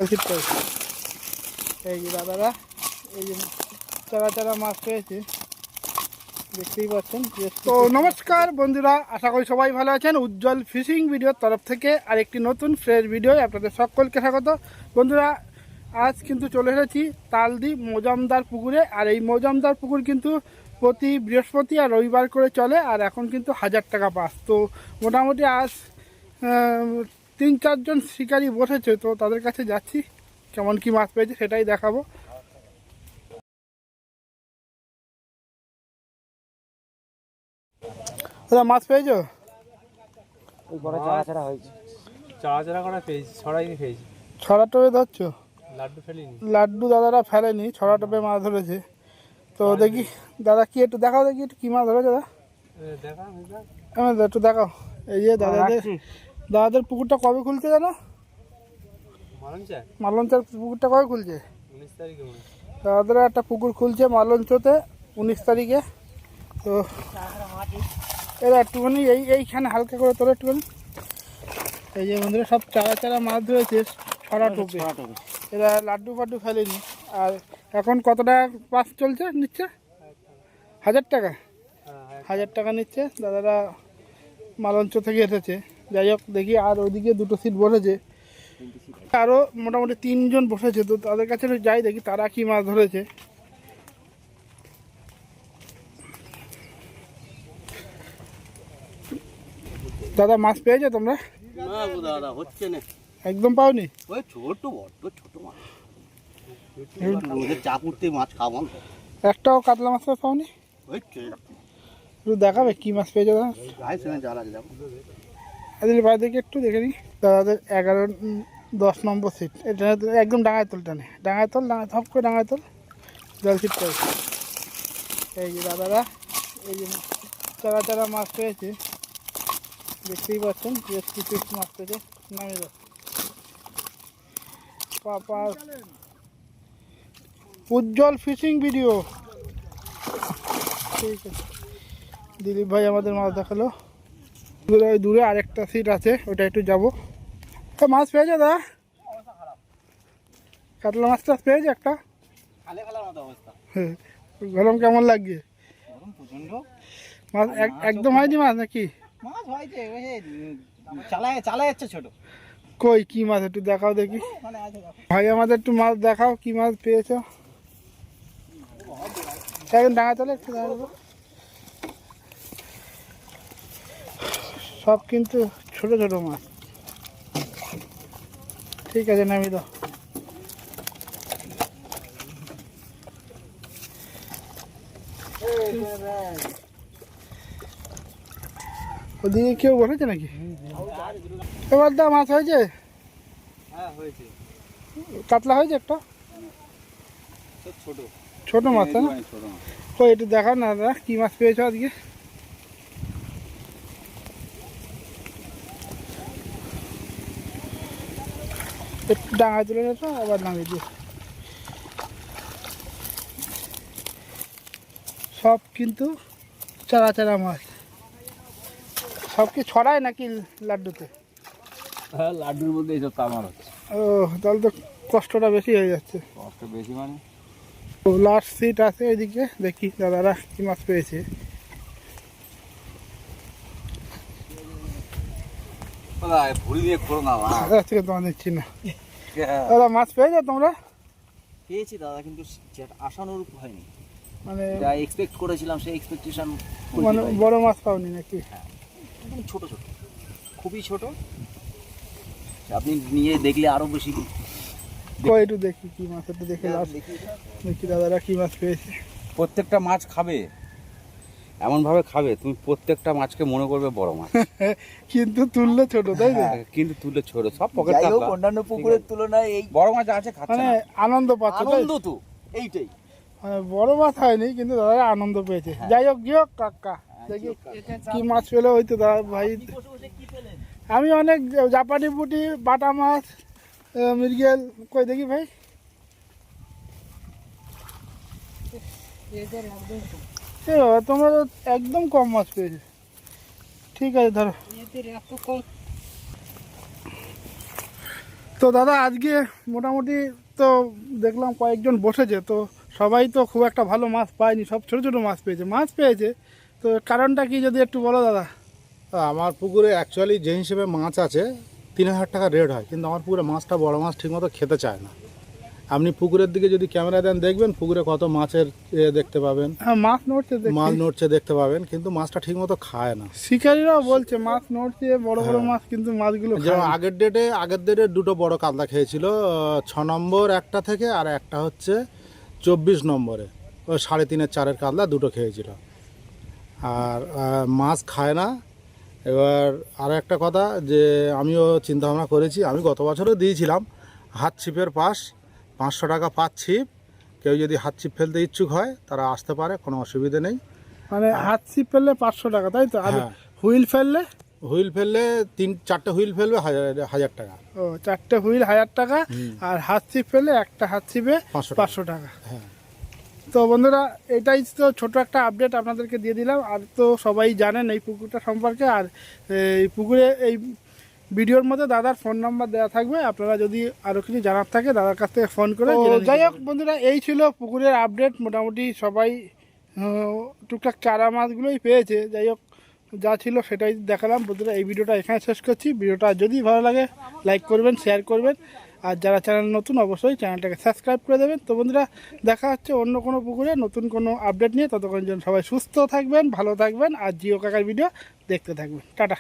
এই যে দাদারা এই যে চারা চারা মাছ পেয়েছে দেখতেই পাচ্ছেন। তো নমস্কার বন্ধুরা, আশা করি সবাই ভালো আছেন। উজ্জ্বল ফিশিং ভিডিওর তরফ থেকে আরেকটি নতুন ফ্রেশ ভিডিও আপনাদের সকলকে স্বাগত। বন্ধুরা, আজ কিন্তু চলে এসেছি তালদি মজামদার পুকুরে। আর এই মজামদার পুকুর কিন্তু প্রতি বৃহস্পতি আর রবিবার করে চলে। আর এখন কিন্তু 1000 টাকা পাস। তো মোটামুটি আজ 3-4 জন শিকারী বসেছে, তো তাদের কাছে যাচ্ছি, কেমন কি মাছ পেয়েছে সেটাই দেখাবো। দাদা মাছ পেয়েছো? ওই বড় চারা হয়েছে, চারা করা পেয়েছি, ছড়াইনি পেয়েছি। ছড়া টোপে ধরছো? লাড্ডু ফেলিনি, লাড্ডু দাদারা ফেলেনি, ছড়া টোপে মাছ ধরেছে। তো দেখি দাদা কি একটু দেখাও, দেখি একটু কী মাছ ধরেছে দাদা, একটু দেখাও। এই যে দাদাদের পুকুরটা কবে খুলছে জানো? মালঞ্চার পুকুরটা কবে খুলছে? 19 তারিখে। দাদাদের একটা পুকুর খুলছে মালঞ্চতে 19 তারিখে। তো এরা একটুখানি এইখানে হালকা করে তোরা একটুখানি। এই যে বন্ধুরা সব চারা চারা মাছ ধরেছে ছড়া টোপে। এরা লাড্ডু ফাড্ডু ফেলেনি। আর এখন কত টাকা পাস চলছে নিচ্ছে? 1000 টাকা। 1000 টাকা নিচ্ছে দাদারা, মালঞ্চ থেকে এসেছে। যাই হোক, দেখি আর ওইদিকে 2টো সিট বসেছে, আরও মোটামুটি 3 জন বসেছে। তো তাদের কাছে যাই, দেখি তারা কি মাছ ধরেছে। দাদা মাছ পেয়েছো তোমরা? না গো দাদা, হচ্ছে না, একদম পাওনি? ওই ছোট বড্ড ছোট মাছ, রোদের চাপ উঠতে মাছ খাওয়ান। একটাও কাতলা মাছ পাওনি? ওই একটু দেখাবে কি মাছ পেয়েছো দাদা? গায়ে শুনে জ্বালা যাবো। এদের বাইরে থেকে একটু দেখে নিই। দাদাদের 11-10 নম্বর সিট, এটা একদম ডাঙায় তোল টানে, ডাঙায় তোল, সব করে ডাঙায় তোল, জল সিটটা। এই যে দাদারা এই যে চারা চারা মাছ পেয়েছে দেখতেই পাচ্ছেন। কিছু মাছ পেয়েছে, নামে যাও পাপা। উজ্জ্বল ফিশিং ভিডিও, ঠিক আছে। দিলীপ ভাই আমাদের মাছ দেখালো। দূরে আরেকটা সিট আছে, ওটা একটু যাবো। মাছ পেয়েছে দাদা? কাতলা মাছটা পেয়েছে একটা? গরম কেমন লাগছে? মাছ একদম হয়নি মাছ নাকি? মাছ হয়েছে, চালা যাচ্ছে ছোট। কই কি মাছ একটু দেখাও দেখি ভাই, আমাদের একটু মাছ দেখাও, কি মাছ পেয়েছো। এখন ডাঙা চলে একটু দাঁড়াবো। সব কিন্তু ছোট ছোট মাছ। ঠিক আছে, নামিয়ে দাও। ওদিকে কেউ বসেছে নাকি? এবার দা মাছ হয়েছে? হ্যাঁ হয়েছে, কাতলা হয়েছে একটা, ছোট ছোট মাছ না? কই একটু দেখাও না দাদা, কি মাছ পেয়েছো আজকে? একটু ডাঙায় তুলে নিত, আবার নামিয়ে দিও। সব কিন্তু চারা চারা মাছ। সব কি ছড়ায় নাকি লাড্ডুতে? হ্যাঁ, লাড্ডুর মধ্যে এইসব তামার হচ্ছে। ও, তাহলে তো কষ্টটা বেশি হয়ে যাচ্ছে। কষ্ট বেশি মানে? লাস্ট সিট আছে এদিকে, দেখি দাদারা কি মাছ পেয়েছে। ভুড়ি দিয়ে করো না থেকে তোমার নিচ্ছি না। দাদা মাছ পেয়েছো তোমরা? পেয়েছি দাদা, কিন্তু আশানুরূপ হয়নি। মানে যা এক্সপেক্ট করেছিলাম সেই এক্সপেকটেশন মানে বড় মাছ পাওনি নাকি? একদম ছোট ছোট, খুবই ছোট। আপনি নিয়ে দেখলে আরো বেশি। কই একটু দেখি কি মাছ, একটু দেখে লাস্ট দেখি দাদারা কি মাছ পেয়েছে। প্রত্যেকটা মাছ খাবে, এমনভাবে খাবে তুমি প্রত্যেকটা মাছকে মনে করবে বড় মাছ। কিন্তু তুললে ছোট, তাই না? কিন্তু তুলে ছোট, সব পকেট যাই হোক, কাতলা। অন্যান্য পুকুরের তুলনায় এই বড় মাছ আছে, খাচ্ছে মানে না। আনন্দ পাচ্ছে, তাই? আনন্দ তো এইটাই। মানে বড় মাছ হয়নি, কিন্তু দাদারা আনন্দ পেয়েছে। যাই হোক গিয়ে হোক কাকা, দেখি কি মাছ পেলো। ওই তো দাদা ভাই, আমি অনেক জাপানি পুঁটি, বাটা মাছ, মৃগেল, কই দেখি ভাই। বাবা তোমরা তো একদম কম মাছ পেয়েছে। ঠিক আছে ধরো। তো দাদা আজকে মোটামুটি তো দেখলাম কয়েকজন বসেছে, তো সবাই তো খুব একটা ভালো মাছ পায়নি, সব ছোটো ছোটো মাছ পেয়েছে। তো কারণটা কি যদি একটু বলো দাদা। আমার পুকুরে অ্যাকচুয়ালি যে হিসেবে মাছ আছে 3,000 টাকা রেট হয়, কিন্তু আমার পুকুরে মাছটা বড় মাছ ঠিকমতো খেতে চায় না। আপনি পুকুরের দিকে যদি ক্যামেরা দেন দেখবেন পুকুরে কত মাছের দেখতে পাবেন, হ্যাঁ মাছ নড়ছে, মাছ নড়ছে দেখতে পাবেন, কিন্তু মাছটা ঠিকমতো খায় না। শিকারীরাও বলছে মাছ নড়ছে বড় বড় মাছ, কিন্তু মাছগুলো যেমন আগের ডেটে দুটো বড় কাতলা খেয়েছিল, 6 নম্বর একটা থেকে, আর একটা হচ্ছে 24 নম্বরে, ওই 3.5 4 কাতলা দুটো খেয়েছিল। আর মাছ খায় না। এবার আর একটা কথা, যে আমিও চিন্তা ভাবনা করেছি, আমি গত বছরও দিয়েছিলাম হাত ছিপের পাস 500 টাকা পার ছিপ। কেউ যদি হাত ছিপ ফেলতে ইচ্ছুক হয় তারা আসতে পারে, কোনো অসুবিধে নেই। মানে হাত ছিপ ফেললে 500 টাকা, তাই তো? আর হ্যাঁ। হুইল ফেললে? হুইল ফেললে 3-4টে হুইল ফেলবে 1000 টাকা। ও 4টে হুইল 1000 টাকা, আর হাত ছিপ ফেললে একটা হাত ছিপে 500 টাকা। হ্যাঁ। তো বন্ধুরা এটাই তো ছোট একটা আপডেট আপনাদেরকে দিয়ে দিলাম। আর তো সবাই জানেন এই পুকুরটা সম্পর্কে। আর এই পুকুরে এই ভিডিওর মধ্যে দাদার ফোন নাম্বার দেওয়া থাকবে, আপনারা যদি আরও কিছু জানার থাকে দাদার কাছ থেকে ফোন করে। যাই হোক বন্ধুরা, এই ছিল পুকুরের আপডেট। মোটামুটি সবাই টুকটাক চারা মাছগুলোই পেয়েছে। যাই হোক, যা ছিল সেটাই দেখালাম বন্ধুরা। এই ভিডিওটা এখানে শেষ করছি। ভিডিওটা যদি ভালো লাগে লাইক করবেন, শেয়ার করবেন, আর যারা চ্যানেল নতুন অবশ্যই চ্যানেলটাকে সাবস্ক্রাইব করে দেবেন। তো বন্ধুরা দেখা হচ্ছে অন্য কোনো পুকুরে নতুন কোনো আপডেট নিয়ে। ততক্ষণ জন্য সবাই সুস্থ থাকবেন, ভালো থাকবেন, আর জিও কাকার ভিডিও দেখতে থাকবেন। টাটা।